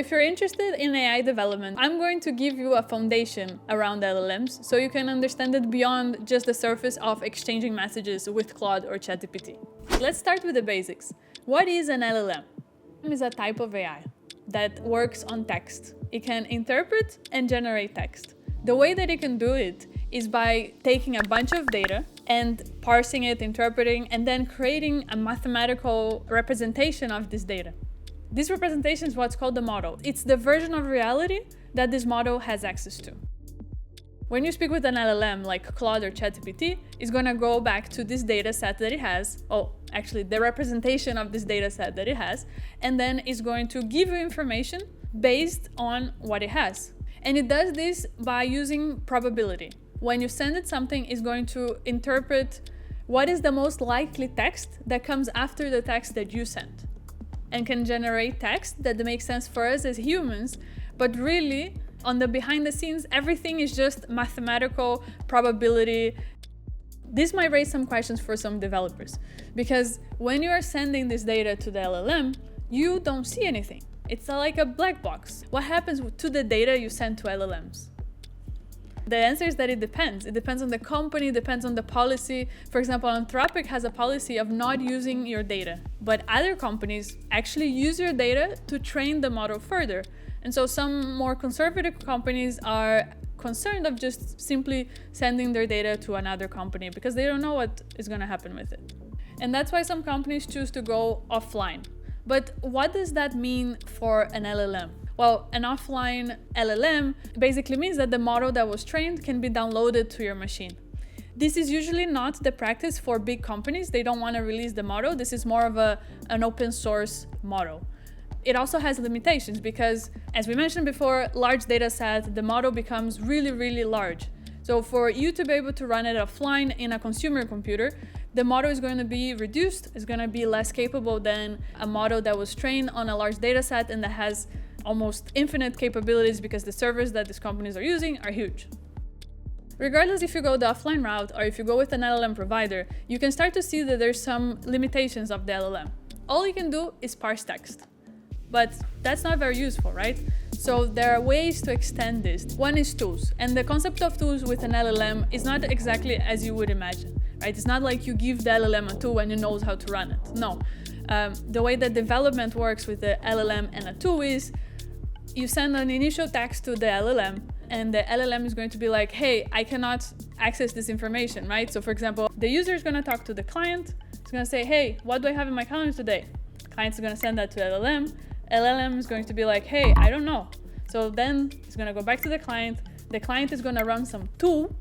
if you're interested in AI development, I'm going to give you a foundation around LLMs so you can understand it beyond just the surface of exchanging messages with Claude or ChatGPT. Let's start with the basics. What is an LLM? It is a type of AI that works on text. It can interpret and generate text. The way that it can do it is by taking a bunch of data and parsing it, interpreting, and then creating a mathematical representation of this data. This representation is what's called the model. It's the version of reality that this model has access to. When you speak with an LLM like Claude or ChatGPT, it's going to go back to this data set that it has, the representation of this data set that it has, and then it's going to give you information based on what it has. And it does this by using probability. When you send it something, it's going to interpret what is the most likely text that comes after the text that you sent, and can generate text that makes sense for us as humans, but really, on the behind the scenes, everything is just mathematical probability. This might raise some questions for some developers, because when you are sending this data to the LLM, you don't see anything. It's like a black box. What happens to the data you send to LLMs? The answer is that it depends. It depends on the company, depends on the policy. For example, Anthropic has a policy of not using your data, but other companies actually use your data to train the model further. And so some more conservative companies are concerned of just simply sending their data to another company because they don't know what is going to happen with it. And that's why some companies choose to go offline. But what does that mean for an LLM? Well, an offline LLM basically means that the model that was trained can be downloaded to your machine. This is usually not the practice for big companies. They don't want to release the model. This is more of an open source model. It also has limitations because, as we mentioned before, large data set, the model becomes really, really large. So for you to be able to run it offline in a consumer computer, the model is going to be reduced. It's going to be less capable than a model that was trained on a large data set and that has almost infinite capabilities because the servers that these companies are using are huge. Regardless if you go the offline route or if you go with an LLM provider, you can start to see that there's some limitations of the LLM. All you can do is parse text. But that's not very useful, right? So there are ways to extend this. One is tools. And the concept of tools with an LLM is not exactly as you would imagine, right? It's not like you give the LLM a tool and it knows how to run it. No. The way that development works with the LLM and a tool is you send an initial text to the LLM and the LLM is going to be like, hey, I cannot access this information, right? So for example, the user is going to talk to the client. It's going to say, hey, what do I have in my calendar today? The client is going to send that to LLM. LLM is going to be like, hey, I don't know. So then it's going to go back to the client. The client is going to run some tool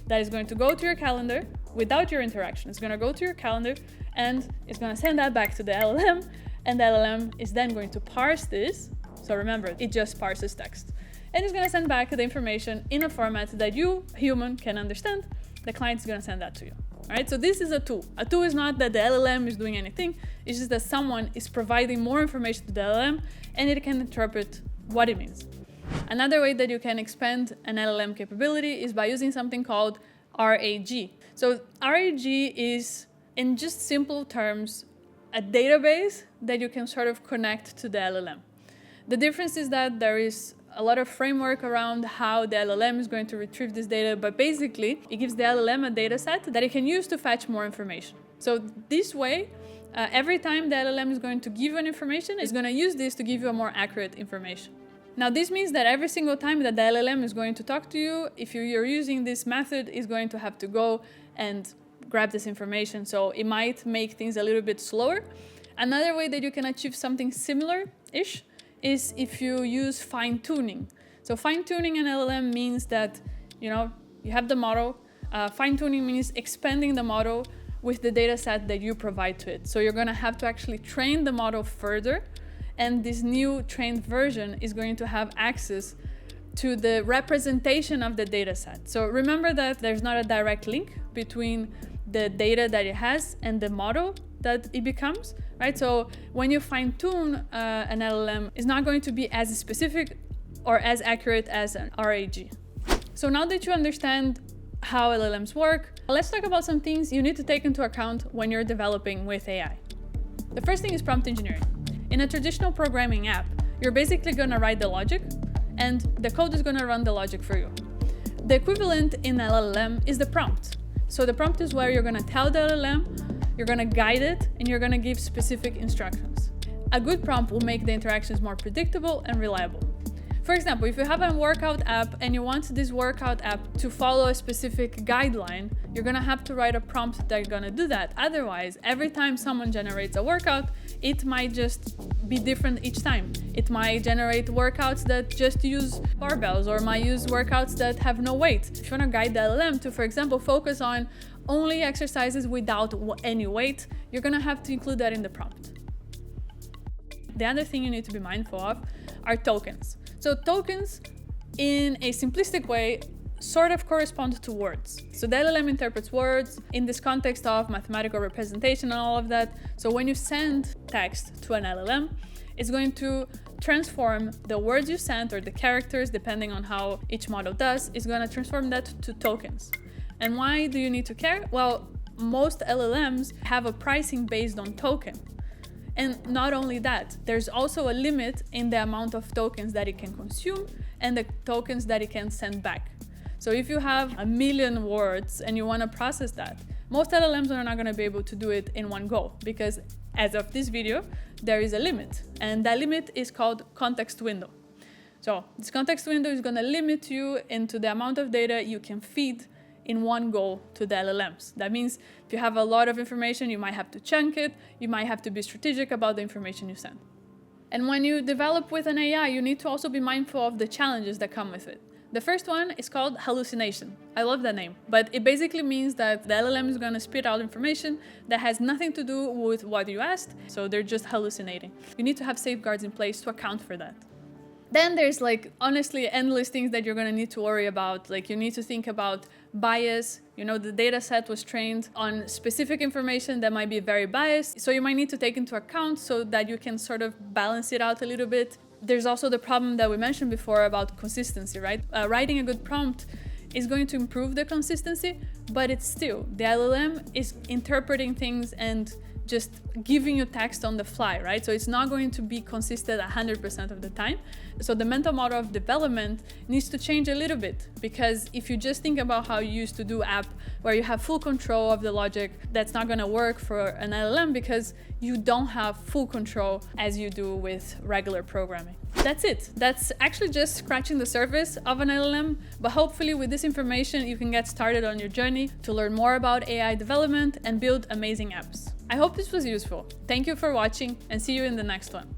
that is going to go to your calendar without your interaction. It's going to go to your calendar and it's going to send that back to the LLM. And the LLM is then going to parse this. So remember, it just parses text. And it's going to send back the information in a format that you, human, can understand. The client is going to send that to you. Right? So this is a tool. A tool is not that the LLM is doing anything. It's just that someone is providing more information to the LLM and it can interpret what it means. Another way that you can expand an LLM capability is by using something called RAG. So RAG is, in just simple terms, a database that you can sort of connect to the LLM. The difference is that there is a lot of framework around how the LLM is going to retrieve this data, but basically it gives the LLM a data set that it can use to fetch more information. So this way, every time the LLM is going to give you an information, it's going to use this to give you a more accurate information. Now this means that every single time that the LLM is going to talk to you, if you're using this method, it's going to have to go and grab this information. So it might make things a little bit slower. Another way that you can achieve something similar-ish is if you use fine-tuning. So fine-tuning an LLM means that, you have the model. Fine-tuning means expanding the model with the data set that you provide to it. So you're going to have to actually train the model further, and this new trained version is going to have access to the representation of the data set. So remember that there's not a direct link between the data that it has and the model that it becomes, right? So when you fine-tune an LLM, it's not going to be as specific or as accurate as an RAG. So now that you understand how LLMs work, let's talk about some things you need to take into account when you're developing with AI. The first thing is prompt engineering. In a traditional programming app, you're basically gonna write the logic and the code is gonna run the logic for you. The equivalent in LLM is the prompt. So the prompt is where you're gonna tell the LLM, you're gonna guide it, and you're gonna give specific instructions. A good prompt will make the interactions more predictable and reliable. For example, if you have a workout app and you want this workout app to follow a specific guideline, you're gonna have to write a prompt that's gonna do that. Otherwise, every time someone generates a workout, it might just be different each time. It might generate workouts that just use barbells or might use workouts that have no weight. If you wanna guide the LLM to, for example, focus on only exercises without any weight, you're gonna have to include that in the prompt. The other thing you need to be mindful of are tokens. So tokens, in a simplistic way, sort of correspond to words. So the LLM interprets words in this context of mathematical representation and all of that. So when you send text to an LLM, it's going to transform the words you sent or the characters, depending on how each model does, is going to transform that to tokens. And why do you need to care? Well, most LLMs have a pricing based on token. And not only that, there's also a limit in the amount of tokens that it can consume and the tokens that it can send back. So if you have 1 million words and you want to process that, most LLMs are not going to be able to do it in one go, because as of this video, there is a limit, and that limit is called context window. So this context window is going to limit you into the amount of data you can feed in one go to the LLMs. That means if you have a lot of information, you might have to chunk it, you might have to be strategic about the information you send. And when you develop with an AI, you need to also be mindful of the challenges that come with it. The first one is called hallucination. I love that name, but it basically means that the LLM is gonna spit out information that has nothing to do with what you asked, so they're just hallucinating. You need to have safeguards in place to account for that. Then there's honestly endless things that you're gonna need to worry about. You need to think about bias. The data set was trained on specific information that might be very biased. So you might need to take into account so that you can sort of balance it out a little bit. There's also the problem that we mentioned before about consistency, right? Writing a good prompt is going to improve the consistency, but it's still, the LLM is interpreting things and just giving you text on the fly, right? So it's not going to be consistent 100% of the time. So the mental model of development needs to change a little bit, because if you just think about how you used to do app where you have full control of the logic, that's not gonna work for an LLM because you don't have full control as you do with regular programming. That's it. That's actually just scratching the surface of an LLM, but hopefully with this information, you can get started on your journey to learn more about AI development and build amazing apps. I hope this was useful. Thank you for watching and see you in the next one.